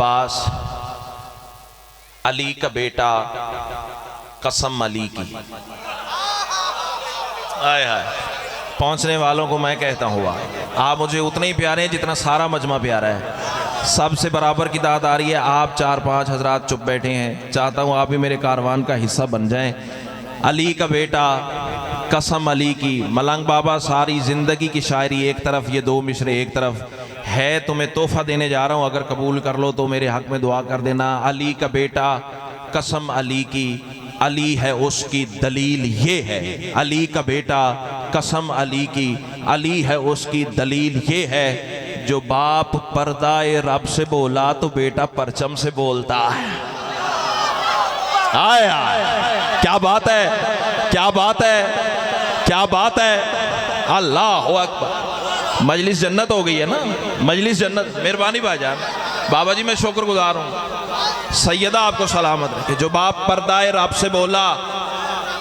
अब्बास अली का बेटा, कसम अली की। आय हाय, पहुंचने वालों को मैं कहता हुआ, आप मुझे उतने ही प्यारे हैं जितना सारा मजमा प्यारा है। सबसे बराबर की दाद आ रही है। आप 4-5 हजरात चुप बैठे हैं, चाहता हूँ आप भी मेरे कारवान का हिस्सा बन जाएं। अली का बेटा, कसम अली की। मलंग बाबा सारी ज़िंदगी की शायरी एक तरफ, ये दो मिसरे एक तरफ है। तुम्हें तोहफा देने जा रहा हूँ, अगर कबूल कर लो तो मेरे हक में दुआ कर देना। अली का बेटा, कसम अली की। अली है उसकी दलील ये है। अली का बेटा, कसम अली की। अली है उसकी दलील ये है। जो बाप पर्दाए रब से बोला तो बेटा परचम से बोलता है। आया, क्या बात है, क्या बात है, क्या बात है। अल्लाह अकबर। मजलिस जन्नत हो गई है ना, मजलिस जन्नत। मेहरबानी भाईजान, बाबा जी मैं शुक्रगुजार हूँ। सैयदा आपको सलामत रखे। जो बाप पर्दाए रब से बोला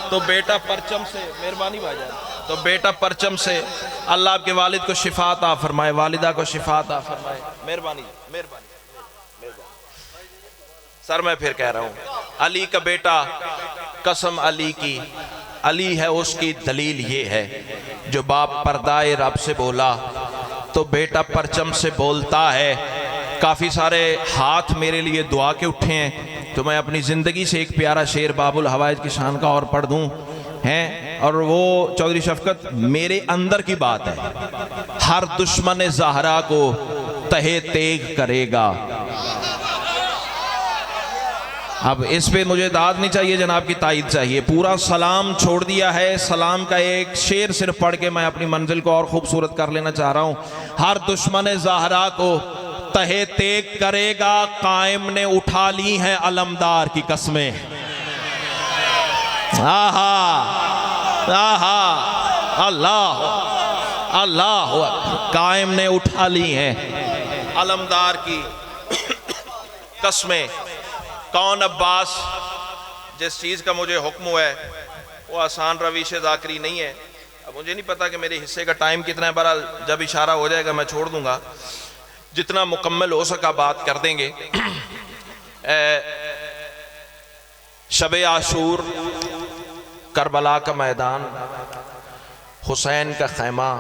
तो बेटा परचम से। मेहरबानी भाईजान, तो बेटा परचम से। अल्लाह आपके वालिद को शिफा अता फरमाए, वालिदा को शिफा अता फरमाए। मेहरबानी, मेहरबानी, मेहरबानी। सर मैं फिर कह रहा हूँ, अली का बेटा, कसम अली की। अली है उसकी दलील ये है। जो बाप पर्दाए रब से बोला तो बेटा परचम से बोलता है। काफ़ी सारे हाथ मेरे लिए दुआ के उठे हैं, तो मैं अपनी ज़िंदगी से एक प्यारा शेर बाबुल हवाइज की शान का और पढ़ दूँ हैं। और वो चौधरी शफकत मेरे अंदर की बात है। हर दुश्मन ज़हरा को तहे तेग करेगा। अब इस पे मुझे दाद नहीं चाहिए, जनाब की तायद चाहिए। पूरा सलाम छोड़ दिया है, सलाम का एक शेर सिर्फ पढ़ के मैं अपनी मंजिल को और खूबसूरत कर लेना चाह रहा हूँ। हर दुश्मन ज़हरा को तहे तेग करेगा, कायम ने उठा ली हैं अलमदार की कस्में। आहा आहा, अल्लाह अल्लाह, कायम ने उठा ली हैं अलमदार की कस्में। कौन अब्बास, जिस चीज़ का मुझे हुक्म हुआ है वो आसान रवीश ज़ाकरी नहीं है। अब मुझे नहीं पता कि मेरे हिस्से का टाइम कितना है, बहरहाल जब इशारा हो जाएगा मैं छोड़ दूंगा। जितना मुकम्मल हो सका बात कर देंगे। शबे आशूर, करबला का मैदान, हुसैन का खैमा,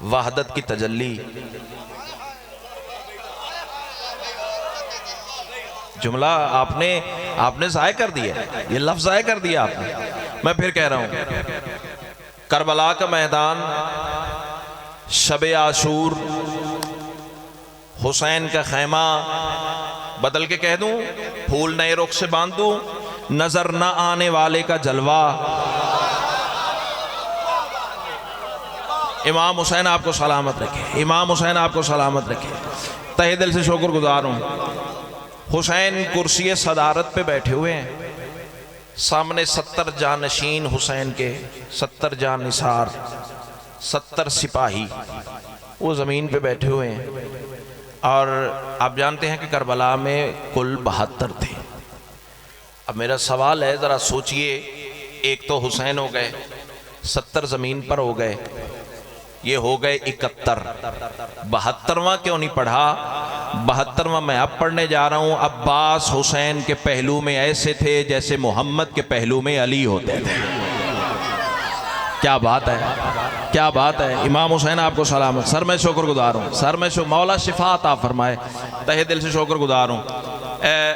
वहदत की तजल्ली। जुमला आपने ज़ाय कर दिया, ये लफ्ज़ ज़ाय कर दिया आपने। मैं फिर कह रहा हूँ, करबला का मैदान, शबे आशूर, हुसैन का खैमा। बदल के कह दूं, फूल नए रुख से बांध दूं, नजर न आने वाले का जलवा। इमाम हुसैन आपको सलामत रखे, इमाम हुसैन आपको सलामत रखे। तहे दिल से शुक्रगुजार हूं। हुसैन कुर्सी सदारत पे बैठे हुए हैं, सामने 70 जानशीन हुसैन के, 70 जानिसार, 70 सिपाही वो ज़मीन पे बैठे हुए हैं। और आप जानते हैं कि करबला में कुल 72 थे। अब मेरा सवाल है, ज़रा सोचिए, एक तो हुसैन हो गए, 70 ज़मीन पर हो गए, ये हो गए 71। 72वां क्यों नहीं पढ़ा? 72वां मैं अब पढ़ने जा रहा हूँ। अब्बास हुसैन के पहलू में ऐसे थे जैसे मोहम्मद के पहलू में अली होते थे। क्या बात है, क्या बात है। इमाम हुसैन आपको सलामत। सर मैं शुक्रगुजार हूँ, सर मैं मौला शिफा अता फरमाए। तहे दिल से शुक्रगुजार हूँ।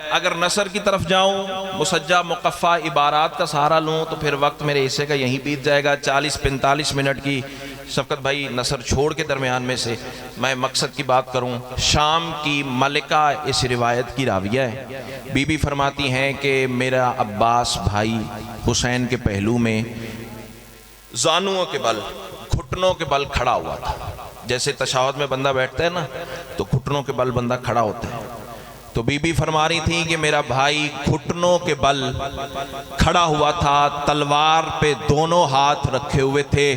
अगर नसर की तरफ जाऊँ, मुसज्जा मुकफ़ा इबारात का सहारा लूँ तो फिर वक्त मेरे हिस्से का यहीं बीत जाएगा। 40-45 मिनट की शफकत भाई नसर छोड़ के दरमियान में से मैं मकसद की बात करूं। शाम की मलिका इस रिवायत की राविया है। बीबी फरमाती हैं कि मेरा अब्बास भाई हुसैन के पहलू में जानुओं के बल, घुटनों के बल खड़ा हुआ था। जैसे तशाहुद में बंदा बैठता है ना, तो घुटनों के बल बंदा खड़ा होता है। तो बीबी फरमा रही थी कि मेरा भाई घुटनों के बल खड़ा हुआ था, तलवार पे दोनों हाथ रखे हुए थे।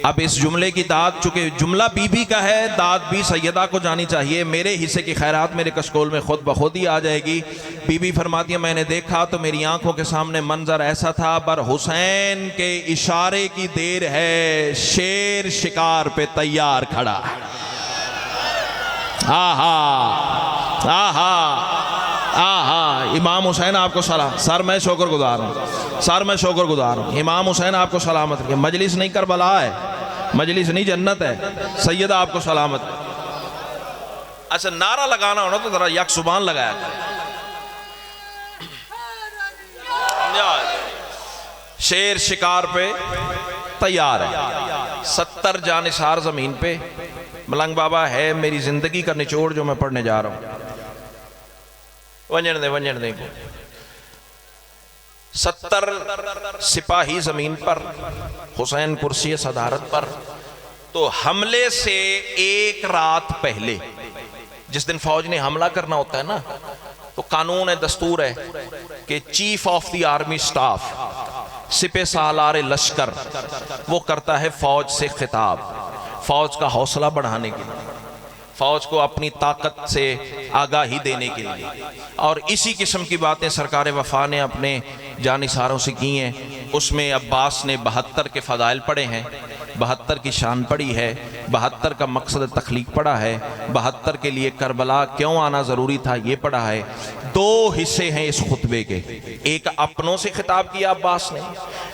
अब इस जुमले की दाद, चूंकि जुमला बीबी का है, दाद भी सैयदा को जानी चाहिए। मेरे हिस्से की खैरात मेरे कशकोल में खुद ब खुद ही आ जाएगी। बीबी फरमाती है, मैंने देखा तो मेरी आंखों के सामने मंजर ऐसा था, पर हुसैन के इशारे की देर है, शेर शिकार पे तैयार खड़ा। आहा आहा आहा, इमाम हुसैन आपको सलाम। सर मैं शुक्रगुजार हूँ, सर मैं शुक्रगुजार हूँ। इमाम हुसैन आपको सलामत रखे। मजलिस नहीं करबला है, मजलिस नहीं जन्नत है। सैयदा आपको सलामत। अच्छा नारा लगाना हो ना तो जरा यक सुबान लगाया करें। शेर शिकार पे तैयार है, 70 जानिसार जमीन पे। मलंग बाबा है मेरी जिंदगी का निचोड़ जो मैं पढ़ने जा रहा हूं। वंजन दे 70 सिपाही जमीन पर, हुसैन कुर्सी सदारत पर। तो हमले से एक रात पहले, जिस दिन फौज ने हमला करना होता है ना, तो कानून है, दस्तूर है कि chief of the army staff, सिपे सालार लश्कर, वो करता है फौज से खिताब, फौज का हौसला बढ़ाने के लिए, फौज को अपनी ताकत से आगाही देने के लिए। और इसी किस्म की बातें सरकार वफा ने अपने जानिसारों से की हैं। उसमें अब्बास ने 72 के फ़दाइल पढ़े हैं, 72 की शान पढ़ी है, 72 का मकसद तख्लीक पढ़ा है, 72 के लिए करबला क्यों आना ज़रूरी था ये पढ़ा है। 2 हिस्से हैं इस खुतबे के, एक अपनों से खिताब किया अब्बास ने,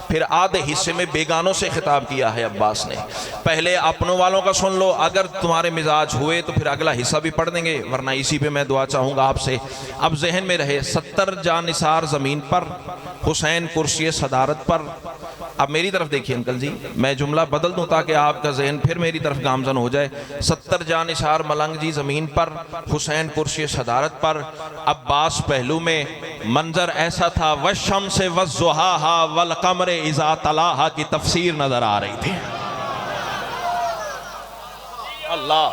फिर आधे हिस्से में बेगानों से खिताब किया है अब्बास ने। पहले अपनों वालों का सुन लो, अगर तुम्हारे मिजाज हुए तो फिर अगला हिस्सा भी पढ़ देंगे, वरना इसी पे मैं दुआ चाहूँगा आपसे। अब जहन में रहे 70 जानिसार ज़मीन पर, हुसैन कुर्सी सदारत पर। अब मेरी तरफ देखिए अंकल जी, मैं जुमला बदल दूं ताकि आपका जहन फिर मेरी तरफ गामजन हो जाए। 70 जानिसार मलंग जी ज़मीन पर, हुसैन कुर्सी सदारत पर, अब्बास पहलू में। मंजर ऐसा था, वशम्स वज़्ज़ुहाहा वल क़मर इज़ा तलाहा की तफसीर नजर आ रही थी। अल्लाह,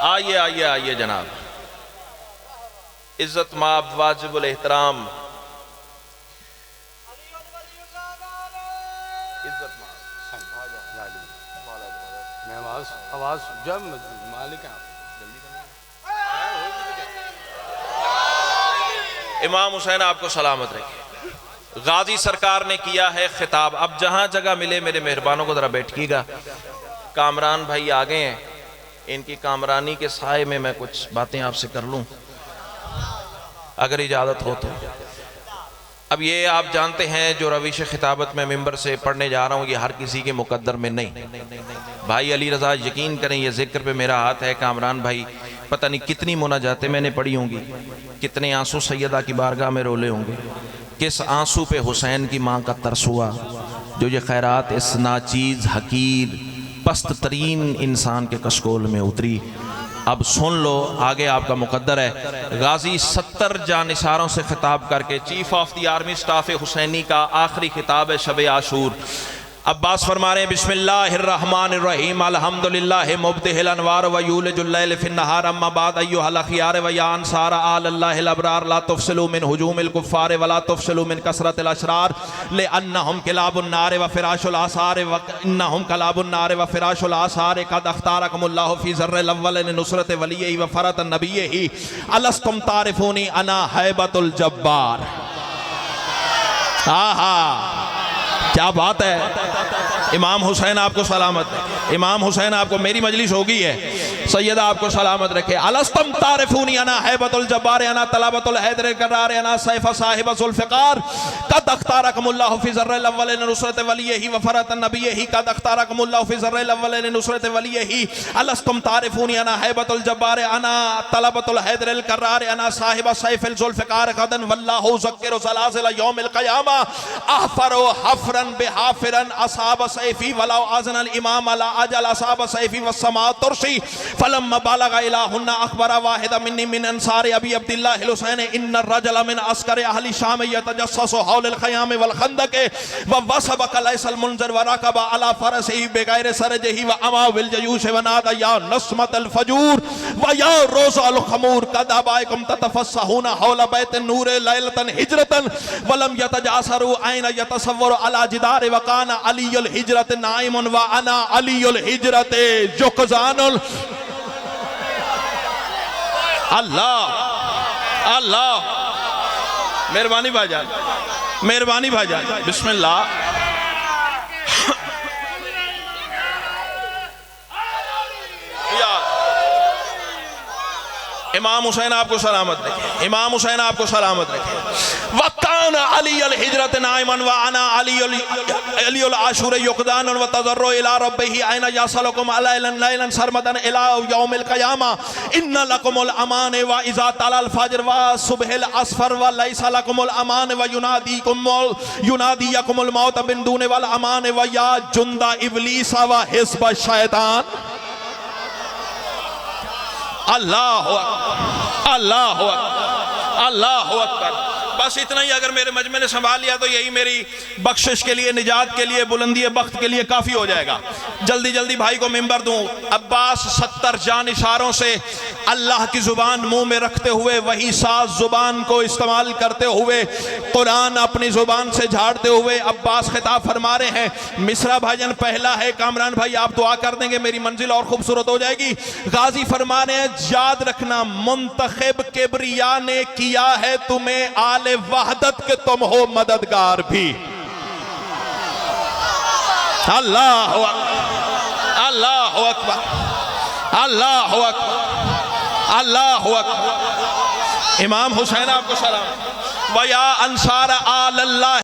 आइए आइए आइए जनाब, इज्जत माब वाजिबुल एहतराम, आवाज जब मालिक इमाम हुसैन आपको सलामत रखे। गाजी सरकार ने किया है खिताब। अब जहां जगह मिले मेरे मेहरबानों को जरा बैठिएगा। कामरान भाई आ गए हैं, इनकी कामरानी के साए में मैं कुछ बातें आपसे कर लूं अगर इजाजत हो तो। अब ये आप जानते हैं जो रवीश खिताबत में मिंबर से पढ़ने जा रहा हूँ, ये हर किसी के मुकद्दर में नहीं। भाई अली रज़ा यकीन करें, ये जिक्र पे मेरा हाथ है। कामरान भाई पता नहीं कितनी मुनाजातें मैंने पढ़ी होंगी, कितने आंसू सैयदा की बारगाह में रोले होंगे, किस आंसू पे हुसैन की माँ का तरस हुआ, जो ये खैरात इस नाचीज़ हकीर पस्त तरीन इंसान के कशकोल में उतरी। अब सुन लो, आगे आपका मुकद्दर है। गाजी 70 जानिसारों से खिताब करके, chief of the army staff Husaini का आखिरी खिताब है शब आशूर। अब्बास फरमा रहे हैं, बिस्मिल्लाहिर्रहमानिर्रहीम, अल्हम्दुलिल्लाहि मुब्दिहिल अनवार व यूलिजुल लैल फिन नहार, अम्मा बाद अय्युहल अखयार व या अंसार अल्लाहिल अबरार, ला तुफसिलू मिन हुजूमिल कुफ्फार व ला तुफसिलू मिन कसरतिल अशरार, लिअन्नहुम किलाबुन नार व फिराशुल आसार व इन्नहुम कलाबुन नार व फिराशुल आसार, कद अख्तारकुमुल्लाहु फी ज़र्रिल अव्वल लिनुसरति वलिय्यि व फरत नबिय्यि, अलस्तुम तारिफूनी अना हैबतुल जब्बार। आहा, क्या बात है। इमाम हुसैन आपको सलामत, इमाम हुसैन आपको, मेरी मजलिस होगी है, सैयदा आपको सलामत रखे। अलस्तम तारिफूनी अना हैबतुल जब्बार, अना तलाबतुल हैदर करार, अना सैफ साहिब ज़ुल्फ़िकार, कद अख्तारकुमुल्लाहु फी ज़र्रिल अव्वल लिनुसरत वलिय्यि व फरत नबिय्यि, कद अख्तारकुमुल्लाहु फी ज़र्रिल अव्वल लिनुसरत वलिय्यि, अलस्तुम तारिफूनी अना हैबतुल जब्बार, अना तलाबतुल हैदर करार, अना साहिब सैफिल ज़ुल्फ़िकार, गदन वल्लाहु ज़क्किरु ज़लाज़िल यौमिल क़यामा, अहफ़रु हफ़रन बिहाफ़िरन असाब सैफ़ी वलाउ आज़नल इमाम अला अजल असाब सैफ़ी वस्समा तुरसी, फलम्मा बालगा इलाहुन्ना अखबरा वाहिदा मिन्नी मिन अंसार अबी अब्दिल्लाह हुसैन, इन्ना रजल मिन अस्कर अहली शाम यतजस्ससु हौलल ख़याम वल खंदक व वसब कलैसल मुनज़र व रकबा अला फरसिही बिगैर सरजही व अमा बिल जयूश व नादा या नस्मतल फजूर व या रोज़अल खमूर, कद अबाइकुम ततफस्सहूना हौला बैत नूर लैलतन हिजरतन वलम यतजासरु ऐन यतसव्वरु अला जिदार व काना अलीयुल हिजरत नाइमुन व अना अलीयुल हिजरत जुकजानुल। अल्लाह अल्लाह, मेहरबानी भाईजान, मेहरबानी भाईजान, बिस्मिल्लाह। इमाम हुसैन आपको सलामत रखे, इमाम हुसैन आपको सलामत रखे। वकान अली अल हिजरत नाइमन व अना अली अल आशूर युक़दान व तज़र्रु इला रब्बिही आइना यसलकुम अलैलन लैलन सरमदन इला यौमिल क़यामा इन्ना लकुमुल अमान व इज़ा तलल फज्र व सुबहिल असफर व लैसा लकुमुल अमान व युनादियकुमुल मौत बिन दून वल अमान व या जुंदा इब्लीस व हिज़्ब शैतान। अल्लाह अल्लाह अल्लाह अकबर। बस इतना ही अगर मेरे मजमे ने संभाल लिया तो यही मेरी बख्शिश के लिए, निजात के लिए, बुलंदी बख्त के लिए काफ़ी हो जाएगा। जल्दी जल्दी भाई को मिंबर दूं। अब्बास 70 जानिसारों से अल्लाह की ज़ुबान मुंह में रखते हुए, वही साज ज़ुबान को इस्तेमाल करते हुए, कुरान अपनी ज़ुबान से झाड़ते हुए अब्बास खिताब फरमा रहे हैं। मिसरा भाईजान पहला है, कामरान भाई आप दुआ कर देंगे मेरी मंजिल और खूबसूरत हो जाएगी। गाजी फरमा रहे हैं, याद रखना मुंतखब किबरिया ने किया है तुम्हें आले वहदत के तुम हो मददगार भी। अल्लाह अल्लाह अकबर अल्लाह अकबर अल्लाह अकबर। इमाम हुसैन आपको सलाम। वया अंसार आल्लाह